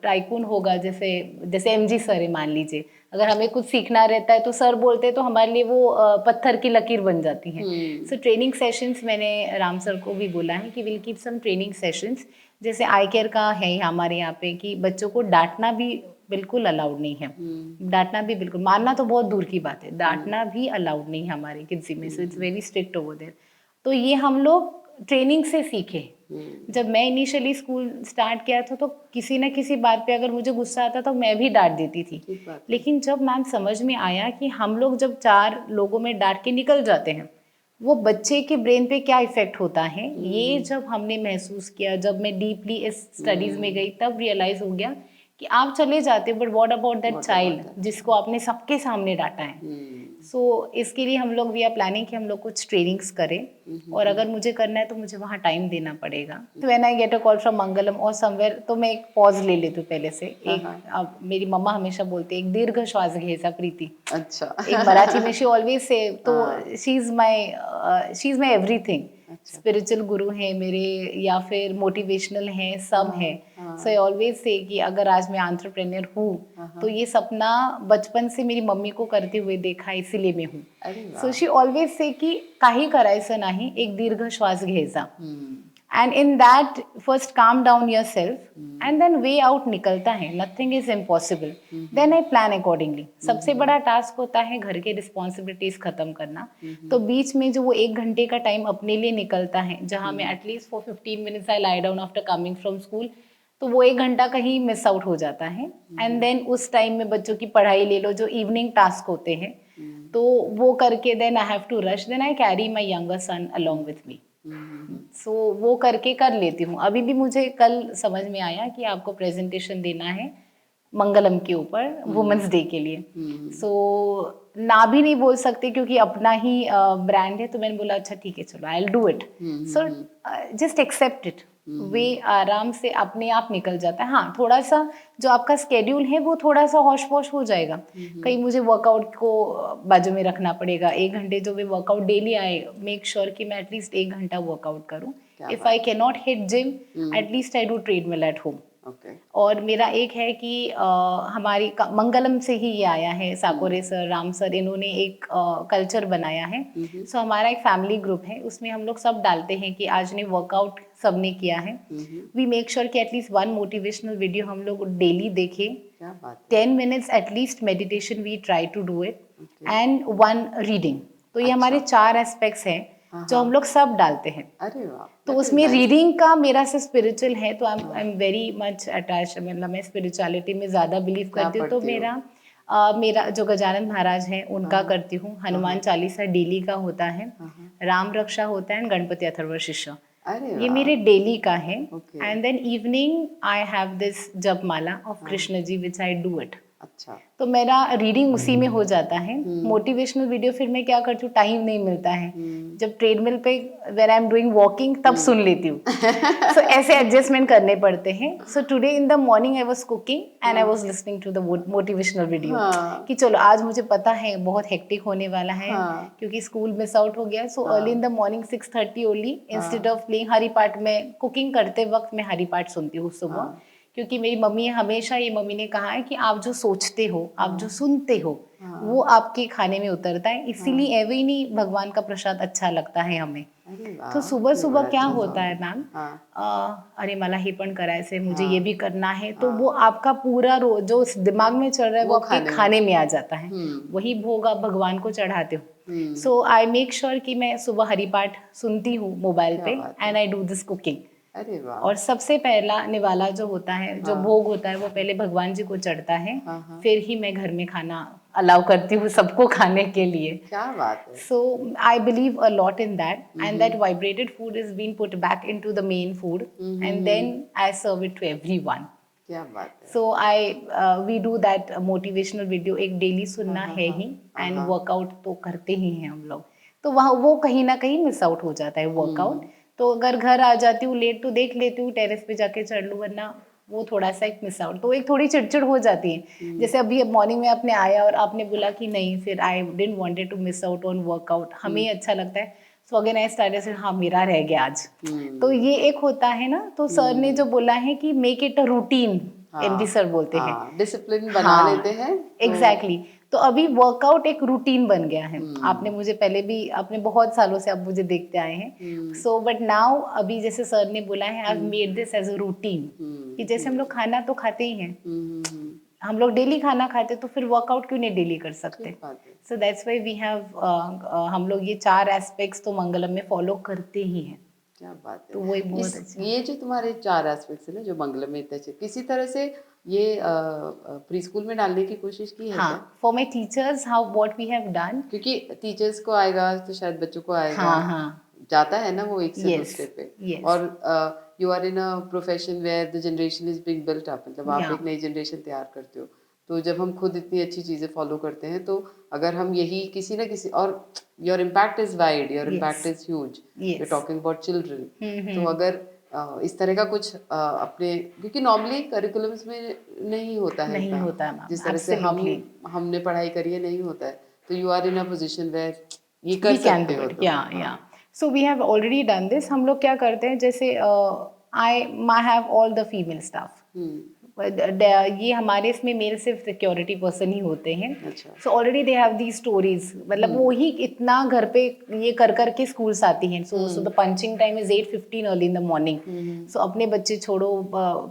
टाइकून होगा, जैसे एमजी सर है मान लीजिए, अगर हमें कुछ सीखना रहता है तो सर बोलते हैं तो हमारे लिए वो पत्थर की लकीर बन जाती है। सो ट्रेनिंग सेशंस मैंने राम सर को भी बोला है कि will keep some training sessions. जैसे आई केयर का है हमारे यहाँ पे कि बच्चों को डांटना भी बिल्कुल अलाउड नहीं है, डांटना भी बिल्कुल, मारना तो बहुत दूर की बात है, डांटना भी अलाउड नहीं है हमारे किसी में। So it's very strict over there. तो ये हम लोग ट्रेनिंग से सीखे। जब मैं इनिशियली स्कूल स्टार्ट किया था तो किसी न किसी बात पे अगर मुझे गुस्सा आता तो मैं भी डांट देती थी। लेकिन जब मैम समझ में आया कि हम लोग जब 4 लोगों में डांट के निकल जाते हैं वो बच्चे के ब्रेन पे क्या इफेक्ट होता है, ये जब हमने महसूस किया, जब मैं डीपली इस स्टडीज में गई, तब रियलाइज हो गया कि आप चले जाते, but what about that child जिसको आपने सबके सामने डांटा है। सो इसके लिए हम लोग वी आर प्लानिंग कि हम लोग कुछ ट्रेनिंग्स करें, और अगर मुझे करना है तो मुझे वहाँ टाइम देना पड़ेगा। तो when I get a call from Mangalam और समवेयर, तो मैं एक पॉज ले लेती हूँ पहले से। अब मेरी मम्मा हमेशा बोलती है एक दीर्घ श्वास घ्यायचा प्रीति। अच्छा। एक मराठी में शी ऑलवेज से, तो she is my everything. Spiritual गुरु हैं मेरे, या फिर मोटिवेशनल हैं, सब हैं। सो आई ऑलवेज से कि अगर आज मैं एंटरप्रेन्योर हूँ तो ये सपना बचपन से मेरी मम्मी को करते हुए देखा, इसीलिए मैं हूँ। सो शी ऑलवेज से कि काही करायचं नाही, एक दीर्घ श्वास घ्यायचा, and in that first calm down yourself and then way out निकलता है। Nothing is impossible, then I plan accordingly. सबसे बड़ा टास्क होता है घर के रिस्पॉन्सिबिलिटीज खत्म करना, तो बीच में जो वो 1 घंटे का टाइम अपने लिए निकलता है, जहाँ मैं at least for 15 minutes I lie down after coming from school, तो वो 1 घंटा कहीं मिस आउट हो जाता है। एंड देन उस टाइम में बच्चों की पढ़ाई ले लो, जो इवनिंग टास्क होते हैं, तो वो करके then I have to rush, then I carry my younger son along with me. So वो करके कर लेती हूँ। अभी भी मुझे कल समझ में आया कि आपको प्रेजेंटेशन देना है मंगलम के ऊपर वुमेंस डे के लिए। सो ना भी नहीं बोल सकते क्योंकि अपना ही ब्रांड है, तो मैंने बोला अच्छा ठीक है चलो I will do it. So just accept it, वे आराम से अपने आप निकल जाता है। हाँ, थोड़ा सा जो आपका स्केड्यूल है वो थोड़ा सा हौश पौश हो जाएगा। कहीं मुझे वर्कआउट को बाजू में रखना पड़ेगा, 1 घंटे जो भी वर्कआउट डेली आए, मेक श्योर कि मैं एटलीस्ट 1 घंटा वर्कआउट करूँ। If I can not hit gym, at least I do treadmill at home. और मेरा एक है कि हमारी मंगलम से ही ये आया है, साकोरे सर, राम सर, इन्होंने एक कल्चर बनाया है। सो हमारा एक फैमिली ग्रुप है, उसमें हम लोग सब डालते हैं कि आज ने वर्कआउट सबने किया है। वी मेक श्योर कि एटलीस्ट 1 मोटिवेशनल वीडियो हम लोग डेली देखें। 10 minutes at least meditation we try to do it, and 1 reading. तो ये हमारे 4 एस्पेक्ट्स हैं जो हम लोग सब डालते हैं। अरे वाह। तो उसमें रीडिंग का मेरा से स्पिरिचुअल है, तो I am very much attach, मतलब मैं स्पिरिचुअलिटी में ज़्यादा बिलीव करती हूँ। तो मेरा जो गजानन महाराज हैं उनका करती हूँ, हनुमान चालीसा डेली का होता है, राम रक्षा होता है, गणपति अथर्वशीर्ष, ये मेरे डेली का है। And then evening I have this जपमाला of Krishna ji which I do it. अच्छा। तो मेरा रीडिंग उसी में हो जाता है। मोटिवेशनल वीडियो फिर मैं क्या करती हूँ, टाइम नहीं मिलता है, जब ट्रेडमिल पे where I am doing walking तब सुन लेती हूँ। सो ऐसे एडजस्टमेंट करने पड़ते हैं। So today in the morning I was cooking and I was listening to the motivational video कि चलो आज मुझे पता है बहुत हेक्टिक होने वाला है, क्योंकि स्कूल मिस आउट हो गया। So early in the morning 6:30 only, instead of playing हरी पाठ, में कुकिंग करते वक्त मैं हरी पाठ सुनती हूँ सुबह। क्योंकि मेरी मम्मी हमेशा, ये मम्मी ने कहा है कि आप जो सोचते हो, आप जो सुनते हो, वो आपके खाने में उतरता है, इसीलिए एवे ही नहीं भगवान का प्रसाद अच्छा लगता है हमें। तो सुबह सुबह क्या होता है मैम, अरे मला हे पण करायचंय, मुझे ये भी करना है, तो वो आपका पूरा जो दिमाग में चल रहा है वो आपके खाने में आ जाता है, वही भोग आप भगवान को चढ़ाते हो। सो आई मेक श्योर कि मैं सुबह हरि पाठ सुनती हूँ मोबाइल पे, and I do this cooking. अरे वाह। और सबसे पहला निवाला जो होता है, जो भोग होता है, वो पहले भगवान जी को चढ़ता है, फिर ही मैं घर में खाना अलाउ करती हूँ सबको खाने के लिए। क्या बात है। So I believe a lot in that, and that vibrated food is been put back into the main food, and then I serve it to everyone. क्या बात है। So we do that motivational video, एक डेली सुनना है ही, एंड वर्कआउट तो करते ही हैं हम लोग। तो वहाँ वो कहीं ना कहीं मिस आउट हो जाता है वर्कआउट। तो अगर घर आ जाती हूँ लेट तो देख लेती हूँ, टेरेस पे जाके चढ़ लूँ, वरना वो थोड़ा सा एक मिस आउट, तो एक थोड़ी चिड़चिड़ हो जाती है। जैसे अभी मॉर्निंग में आपने आया और आपने बोला कि नहीं, फिर I didn't wanted to miss out on workout, हमें अच्छा लगता है। सो अगेन आई स्टार्टेड से, हाँ मेरा रह गया आज। तो ये एक होता है ना, तो सर ने जो बोला है कि make it a routine, MD sir बोलते हैं डिसिप्लिन बना लेते हैं। एग्जैक्टली। तो अभी वर्कआउट एक रूटीन बन गया है। आपने मुझे पहले भी, आपने बहुत सालों से आप मुझे देखते आए हैं। सो बट नाउ अभी जैसे सर ने बोला है, I made this as a routine, कि जैसे हम लोग खाना तो खाते ही हैं, हम लोग डेली खाना खाते, तो फिर वर्कआउट क्यों नहीं डेली कर सकते। So that's why we have, हम लोग ये 4 एस्पेक्ट्स तो मंगलम में फॉलो करते ही हैं। क्या बात है। तो वही बहुत अच्छा। ये जो तुम्हारे 4 एस्पेक्ट्स है ना, जो मंगलम में, किसी तरह से ये प्री स्कूल में डालने की कोशिश की है क्या? हाँ, for my teachers how what we have done. क्योंकि टीचर्स को आएगा तो शायद बच्चों को आएगा, हाँ हाँ, जाता है ना वो एक से Yes, दूसरे पे। yes. और you are in a profession where the generation is being built up, मतलब आप Yeah. एक नई जनरेशन तैयार करते हो। तो जब हम खुद इतनी अच्छी चीजें फॉलो करते हैं, तो अगर हम यही किसी ना किसी, और your impact is wide, your impact Yes. Is huge, you Yes. Talking about children. तो हम्म। अगर इस तरह का कुछ अपने, क्योंकि नॉर्मली करिकुलम्स में नहीं होता है नहीं इतना, होता है मैम, जिस तरह से absolutely. हमने पढ़ाई करी है नहीं होता है। तो you are in a position where ये कर We can सकते do हो it. तुम। Yeah, yeah. So we have already done this. हम लोग क्या करते हैं, जैसे I have all the female staff. ये हमारे इसमें मेल सिर्फ सिक्योरिटी पर्सन ही होते हैं। अच्छा। So already they have the stories, मतलब वो ही इतना घर पे ये कर करके स्कूल्स आती हैं। So the punching time is 8:15 early in the morning. So अपने बच्चे छोड़ो,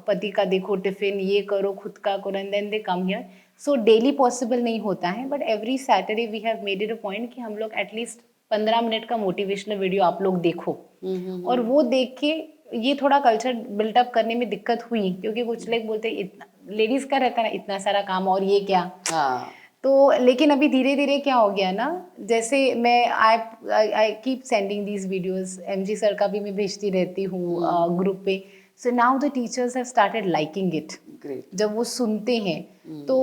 पति का देखो टिफिन, ये करो, खुद का करो, and then they come here. So daily possible नहीं होता है, but every Saturday we have made it a point कि हम लोग एटलीस्ट 15 मिनट का मोटिवेशनल वीडियो आप लोग देखो। और वो देख के ये थोड़ा कल्चर बिल्टअप करने में दिक्कत हुई, क्योंकि कुछ लोग बोलते इतना लेडीज का रहता है ना, इतना सारा काम और ये क्या। हाँ। तो लेकिन अभी धीरे धीरे क्या हो गया ना, जैसे मैं I keep sending these videos, MG sir का भी मैं भेजती रहती हूँ ग्रुप पे। So now the teachers have started liking it. Great. जब वो सुनते हैं तो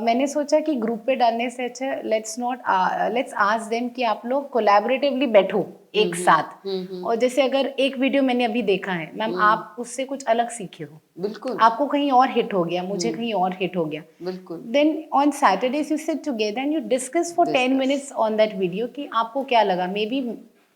मैंने सोचा कि ग्रुप पे डालने से अच्छा लेट्स आस्क देम कि आप लोग कोलैबोरेटिवली बैठो एक साथ। और जैसे अगर एक वीडियो मैंने अभी देखा है मैम, आप उससे कुछ अलग सीखे हो, बिल्कुल। आपको कहीं और हिट हो गया, मुझे कहीं और हिट हो गया, बिल्कुल। Then on Saturdays you sit together and you discuss for 10 minutes on that video कि आपको क्या लगा। मे बी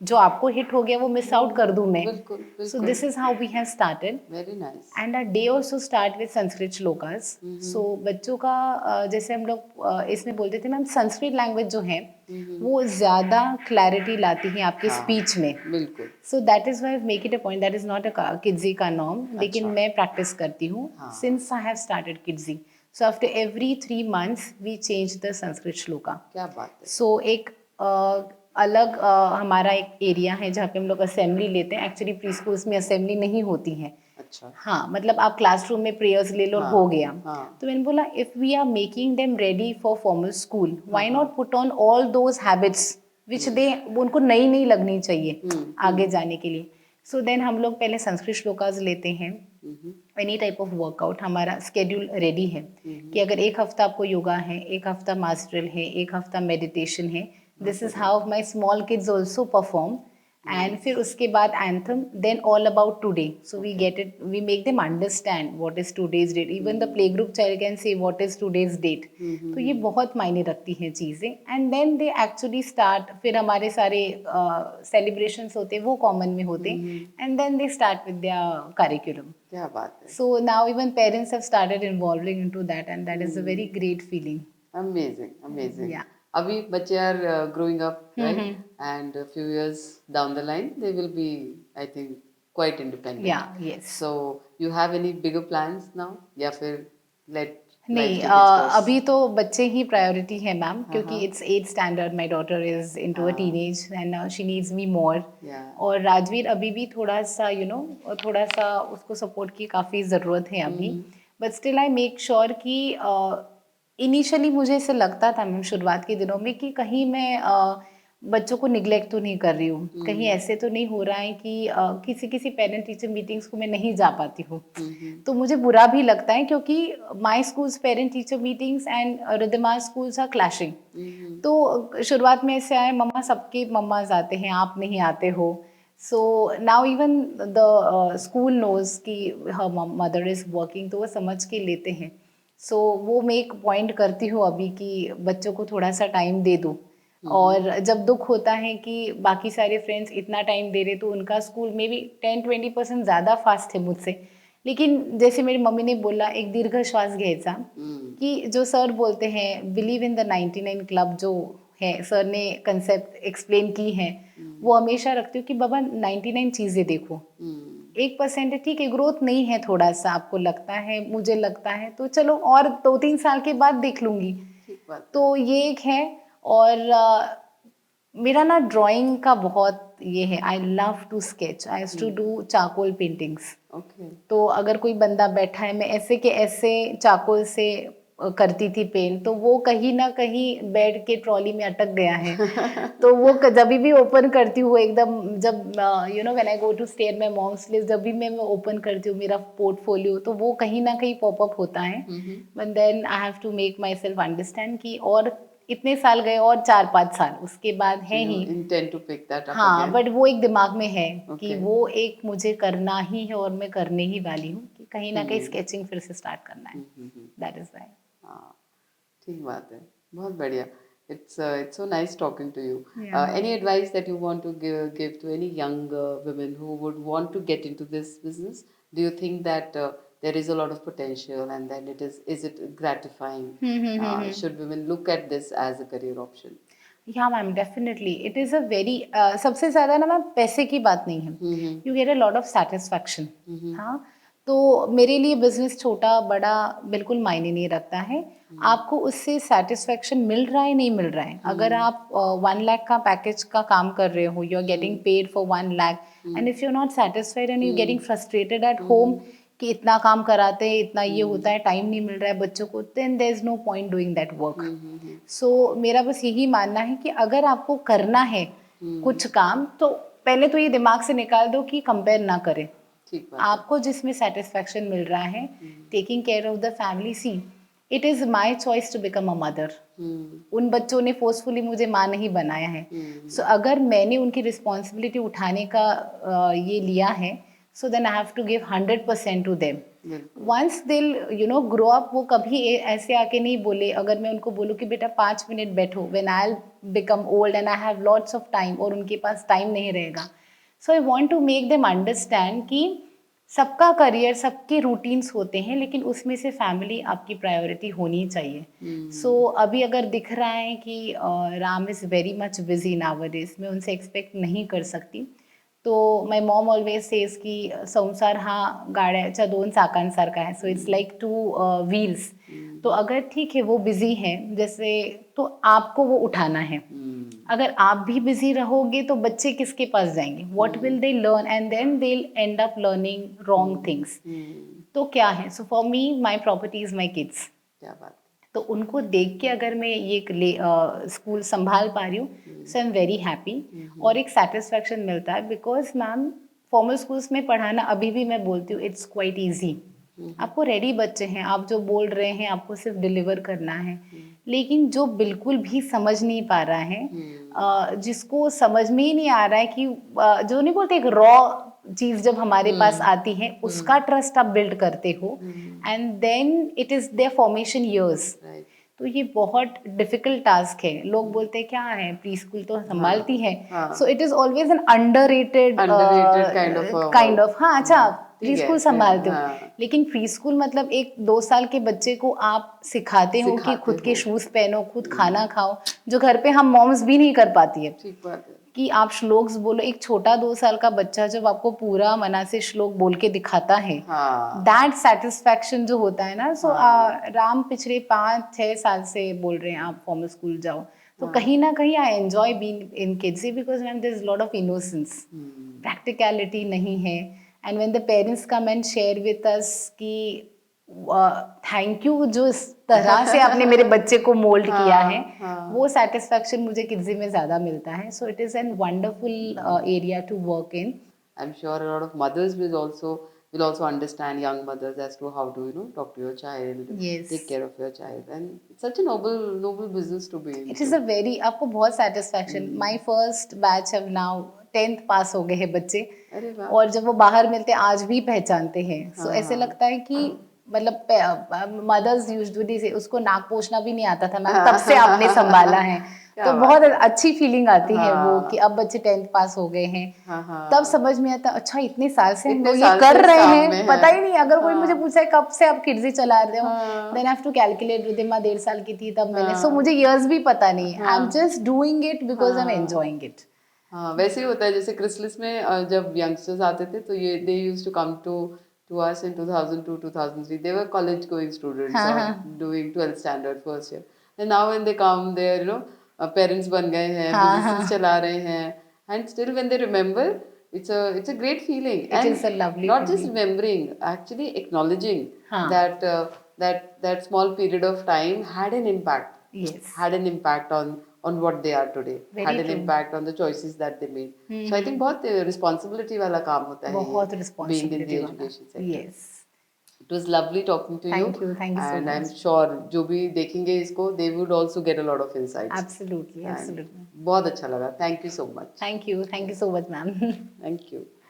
जो आपको हिट हो गया वो मिस आउट कर दूं मैं। बिल्कुल, सो बिल्कुल। This is how we have started. Very nice. And our day also start with Sanskrit shlokas. So बच्चों का जैसे हम लोग इसमें बोलते थे मैम, संस्कृत लैंग्वेज जो है वो ज़्यादा क्लैरिटी लाती है आपके स्पीच में। बिल्कुल। So that is why make it a point, that is not a Kidzee का नॉर्म, लेकिन मैं प्रैक्टिस करती हूँ since I have started Kidzee. So after every 3 months we change the Sanskrit shloka. क्या बात है। सो एक अलग हमारा एक एरिया है जहाँ पे हम लोग असेंबली लेते हैं। एक्चुअली प्री स्कूल्स में असेंबली नहीं होती है। अच्छा। हाँ, मतलब आप क्लासरूम में प्रेयर्स ले लो और हो गया। तो मैंने बोला if we are making them ready for formal school, why not put on all those habits which they, उनको नई नई लगनी चाहिए आगे जाने के लिए। सो देन हम लोग पहले संस्कृत श्लोकास लेते हैं। एनी टाइप ऑफ वर्कआउट हमारा स्केड्यूल रेडी है कि अगर एक हफ्ता आपको योगा है, एक हफ्ता मास ड्रिल है, एक हफ्ता मेडिटेशन है। This is how my small kids also perform. And फिर उसके बाद anthem, then all about today. So we get it, we make them understand what is today's date. Even the play group child can say what is today's date. तो ये बहुत मायने रखती हैं चीज़ें। And then they actually start, फिर हमारे सारे सेलिब्रेशंस होते हैं वो कॉमन में होते हैं। And then they start with their curriculum. क्या बात है। So now even parents have started involving into that, and that is a very great feeling. Amazing, amazing. Yeah. अभी बच्चे are growing up, right, and few years down the line they will be, I think, quite independent. Yeah, yes. So you have any bigger plans now, या फिर let नहीं, life take its course? अभी तो बच्चे ही प्रायोरिटी है मैम, क्योंकि it's 8th standard, my daughter is into a teenage and she needs me more. और राजवीर अभी भी थोड़ा सा थोड़ा सा उसको सपोर्ट की काफ़ी ज़रूरत है अभी। But still I make sure कि इनिशियली मुझे ऐसे लगता था मैम शुरुआत के दिनों में कि कहीं मैं बच्चों को निगलेक्ट तो नहीं कर रही हूँ, कहीं ऐसे तो नहीं हो रहा है कि किसी पेरेंट टीचर मीटिंग्स को मैं नहीं जा पाती हूँ। तो मुझे बुरा भी लगता है, क्योंकि my schools parent teacher meetings and Riddhima schools are clashing. तो शुरुआत में ऐसे आए, मम्मा सबके मम्माज आते हैं, आप नहीं आते हो। So now even the school knows कि हर मदर इज़ वर्किंग, तो वो समझ के लेते हैं। सो वो मैं एक पॉइंट करती हूँ अभी कि बच्चों को थोड़ा सा टाइम दे दूँ। और जब दुख होता है कि बाकी सारे फ्रेंड्स इतना टाइम दे रहे, तो उनका स्कूल में भी 10-20% ज़्यादा फास्ट है मुझसे। लेकिन जैसे मेरी मम्मी ने बोला, एक दीर्घ श्वास घ्यायचा कि जो सर बोलते हैं बिलीव इन द 99 क्लब, जो है सर ने कंसेप्ट एक्सप्लेन की है, वो हमेशा रखती हूँ कि बाबा 99 चीज़ें देखो, 1% है, ठीक है, ग्रोथ नहीं है, थोड़ा सा आपको लगता है, मुझे लगता है, तो चलो और 2-3 साल के बाद देख लूँगी। तो ये एक है। और मेरा ना ड्राइंग का बहुत ये है, I love to sketch, I used to do charcoal paintings. Okay. तो अगर कोई बंदा बैठा है, मैं ऐसे के ऐसे चारकोल से करती थी पेंट, तो वो कहीं ना कहीं बेड के ट्रॉली में अटक गया है। तो वो जब भी ओपन करती हूँ एकदम, जब you know when I go to stay at my mom's place, जब भी मैं ओपन करती हूँ मेरा पोर्टफोलियो, तो वो कहीं ना कहीं पॉपअप होता है। But then I have to make myself understand कि और इतने साल गए और 4-5 साल उसके बाद है You he. intend to pick that up हाँ, again. बट वो एक दिमाग में है कि Okay. वो एक मुझे करना ही है और मैं करने ही वाली हूँ, कि कहीं ना कहीं स्केचिंग फिर से स्टार्ट करना है। That is why. हाँ, ठीक बात है, बहुत बढ़िया। It's so nice talking to you. Yeah. Any advice that you want to give to any young women who would want to get into this business? Do you think that there is a lot of potential, and then is it gratifying? Should women look at this as a career option? या ma'am, definitely it is a very, सबसे ज़्यादा ना मैम पैसे की बात नहीं है, you get a lot of satisfaction. हाँ, तो मेरे लिए बिजनेस छोटा बड़ा बिल्कुल मायने नहीं रखता है, आपको उससे सेटिस्फैक्शन मिल रहा है नहीं मिल रहा है। अगर आप 1 लाख का पैकेज का काम कर रहे हो, you are getting paid for 1 lakh, and if you are not satisfied and you getting frustrated at home कि इतना काम कराते हैं, इतना ये होता है, टाइम नहीं मिल रहा है बच्चों को, then there is no point doing that work. So मेरा बस यही मानना है कि अगर आपको करना है कुछ काम, तो पहले तो ये दिमाग से निकाल दो कि कंपेयर ना करें। ठीक बात। आपको जिसमें सेटिस्फैक्शन मिल रहा है, taking care of the family, see it is my choice to become a mother. उन बच्चों ने फोर्सफुली मुझे माँ नहीं बनाया है। सो अगर मैंने उनकी रिस्पॉन्सिबिलिटी उठाने का ये लिया है, so then I have to give 100% to them. Once they'll you know grow up, वो कभी ऐसे आके नहीं बोले, अगर मैं उनको बोलूँ कि बेटा 5 मिनट बैठो, when I become old and I have lots of time, और उनके पास टाइम नहीं रहेगा। So I want to make them understand कि सबका करियर, सबके रूटीन्स होते हैं, लेकिन उसमें से फैमिली आपकी प्रायोरिटी होनी चाहिए। सो अभी अगर दिख रहा है कि Ram is very much busy nowadays, मैं उनसे एक्सपेक्ट नहीं कर सकती। तो माय मॉम ऑलवेज सेज की संसार हा गाड्याच्या 2 चाकांसारखा है, सो इट्स लाइक 2 व्हील्स। तो अगर ठीक है वो बिजी है जैसे, तो आपको वो उठाना है। अगर आप भी बिजी रहोगे तो बच्चे किसके पास जाएंगे? What will they learn, and then they will end up learning wrong things. तो क्या है, so for me my property is my kids. क्या बात। तो उनको देख के अगर मैं ये स्कूल संभाल पा रही हूँ, सो आई एम वेरी हैप्पी। और एक सेटिस्फैक्शन मिलता है, बिकॉज मैम फॉर्मल स्कूल्स में पढ़ाना, अभी भी मैं बोलती हूँ, इट्स क्वाइट ईजी। आपको रेडी बच्चे हैं, आप जो बोल रहे हैं आपको सिर्फ डिलीवर करना है। लेकिन जो बिल्कुल भी समझ नहीं पा रहा है, जिसको समझ में ही नहीं आ रहा है कि जो नहीं बोलते, एक रॉ चीज जब हमारे पास आती है, उसका ट्रस्ट आप बिल्ड करते हो, and then it is their formation years. तो ये बहुत डिफिकल्ट टास्क है। लोग बोलते हैं क्या है, प्री स्कूल तो संभालती है, so it is always an underrated kind of. हाँ, अच्छा प्री स्कूल संभालते हो, लेकिन प्री स्कूल मतलब एक 2 साल के बच्चे को आप सिखाते हो कि खुद के शूज पहनो, खुद खाना खाओ, जो घर पे हम मॉम्स भी नहीं कर पाती है। ठीक बात है कि आप श्लोक्स बोलो, एक छोटा 2 साल का बच्चा जब आपको पूरा मना से श्लोक बोल के दिखाता है, दैट सेटिस्फैक्शन जो होता है ना। सो राम पिछले 5-6 साल से बोल रहे हैं आप फॉर्मल स्कूल जाओ, तो कहीं ना कहीं I enjoy being in kids, because ma'am there is lot of innocence, practicality नहीं है। And when the parents come and share with us कि थैंक यू, जो इस तरह से आपने मेरे बच्चे को मोल्ड किया है, वो सेटिस्फैक्शन मुझे किड्जी में ज़्यादा मिलता है। So it is an wonderful area to work in. I am sure a lot of mothers will also understand, young mothers, as to how to talk to your child, take care of your child, and it's such a noble business to be in. It is a very, आपको बहुत satisfaction. My first batch have now 10th पास हो गए हैं बच्चे, और जब वो बाहर मिलते हैं आज भी पहचानते हैं। सो ऐसे लगता है कि मतलब मदर्स यूजुअली से उसको नाक पोछना भी नहीं आता था मैम, तब से आपने संभाला है, तो बहुत अच्छी फीलिंग आती है वो कि अब बच्चे 10th पास हो गए हैं। तब समझ में आता, अच्छा इतने साल से हम लोग ये कर रहे हैं, पता ही नहीं। अगर कोई मुझे पूछा है कब से आप किड्जी चला रहे हो, then I have to calculate, Riddhima 1.5 साल की थी तब मैंने, सो मुझे इयर्स भी पता नहीं, I am just doing it because I am enjoying it. हाँ, वैसे ही होता है। जैसे क्रिसलिस में जब यंगस्टर्स आते थे, तो ये they used to come to us in 2002 2003. They were college going students, or doing 12th standard first year, and now when they come, their parents बन गए हैं, businesses चला रहे हैं, and still when they remember, it's a great feeling. It is a lovely not just feeling. remembering, actually acknowledging Huh. that small period of time had an impact, Yes. had an impact on what they are today, Very had an true. impact on the choices that they made. So I think बहुत responsibility वाला काम होता है बहुत ये, being in responsibility the वाला. education sector. Yes. It was lovely talking to you. Thank you so And I'm much. sure जो भी देखेंगे इसको, they would also get a lot of insights. Absolutely, And absolutely. बहुत अच्छा लगा. Thank you so much. Thank you so much, ma'am. Thank you.